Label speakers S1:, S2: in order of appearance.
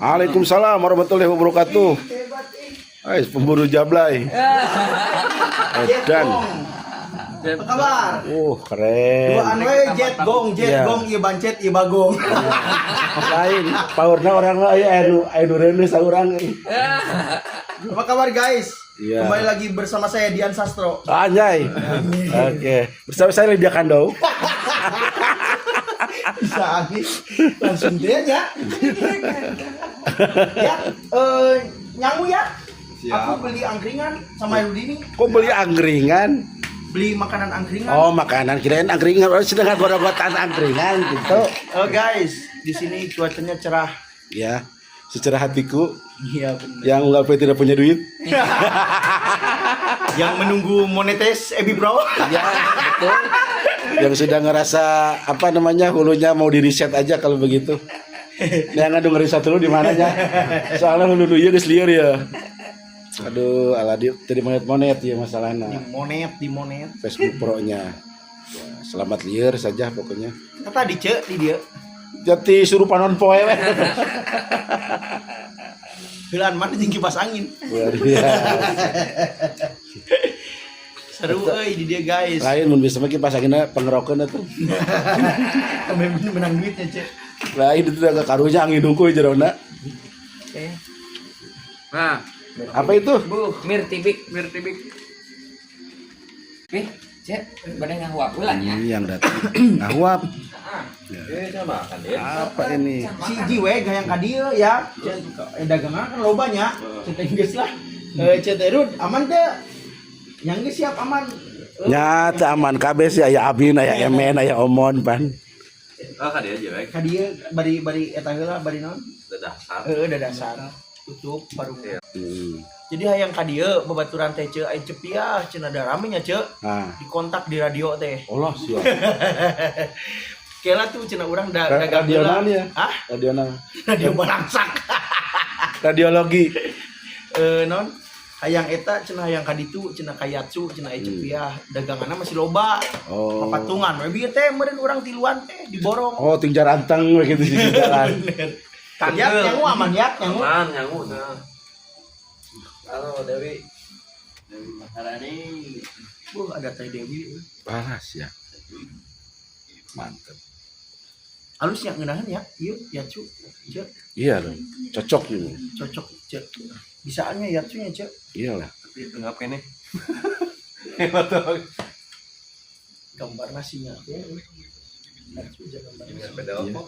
S1: Waalaikumsalam warahmatullahi wabarakatuh. Pemburu jablay. Edan.
S2: Apa kabar?
S1: Keren.
S2: Dua anwe jet gong ieu bancet ieu bagong.
S1: Lain, paurna orang anu reuneu saurang.
S2: Apa kabar guys?
S1: Iya.
S2: Kembali lagi bersama saya Dian Sastro.
S1: Anjay. Oke. Bersama saya Lydia Kandau.
S2: Bisa nih. Langsung dia aja. Ya, nyamu ya.
S3: Siap.
S2: Aku beli angkringan sama Rudi nih.
S1: Kok beli angkringan?
S2: Beli makanan angkringan.
S1: Oh, makanan. Kirain angkringan. Orang sedang goreng-gorengan angkringan gitu.
S2: Guys, di sini cuacanya cerah.
S1: Ya. Secara hatiku
S2: Iya benar.
S1: yang tidak punya duit.
S2: Yang menunggu monetis Ebi Bro.
S1: Ya, betul. Yang sudah ngerasa apa namanya hulunya mau di reset aja kalau begitu. Yang ngadu ngeriset dulu di mananya. Soalnya hulu ieu geus lieur ya. Aduh, aladi tadi monet ya masalahnya.
S2: Di monet.
S1: Facebook Pro-nya. Ya, selamat lieur saja pokoknya.
S2: Kata di cek di dia.
S1: Jati suruh panon poe we.
S2: Helaan mana jeung kipas angin.
S1: Luar biasa.
S2: Seru euy di dia guys.
S1: Lain mun bisa mah kipas anginna pangerokeun atuh.
S2: Kami menang duitnya cek.
S1: Lain itu agak karunya angin hungkul jerona.
S2: Oke.
S3: Nah,
S1: Apa itu?
S3: mir tibik. Cek, badai ngahuap ulah ya.
S1: Yang datang. Ngahuap.
S3: Coba makan dia.
S1: Apa ini?
S2: Si Jiwe gayang ka dieu ya. Dagangan kan loba nya. Ceuk geus lah. Ceuk Rud aman teu? Yang geus siap aman.
S1: Nyata aman kabeh sih aya Abin, aya Emen, aya Omon pan.
S3: Oh, ka dia aja baik.
S2: Ka dieu bari eta heula bari naon?
S3: Dasar.
S2: Da dasar. Tutup baru.
S1: Hmm.
S2: Jadi hayang ka dieu babaturan teh ceuk aya cepiah cenah da rame nya ceuk.
S1: Nah,
S2: Dikontak di radio teh.
S1: Allah siap.
S2: Kela tuh cenah urang dagang
S1: Radio
S2: heula.
S1: naon ya?
S2: Hah?
S1: Radio naon?
S2: Radio barangsak.
S1: Radiologi.
S2: Non hayang eta cenah hayang ka ditu cenah kayatsu cenah aya cepiah daganganna masih loba.
S1: Oh.
S2: Papatungan we bieu teh meureun urang tiluan teh diborong.
S1: Oh, ting jaranteng we kitu sih jalan.
S2: Kaget nyangu aman ya nyangu.
S3: Man, nyangu nah. Halo Dewi. Dewi Maharani.
S2: Ada Teh Dewi.
S1: Paras ya. Mantap.
S2: Halus yang ngeunaheun ya. Ieu yatsu. Ceuk
S1: Iya dong. Cocok nih.
S2: cocok ceuk. Bisaannya yatsunya ceuk.
S1: Iyalah.
S3: Tapi enggak kene.
S2: Gambar nasinya. Yatsu jangan gambar.
S3: Ini sepeda apa?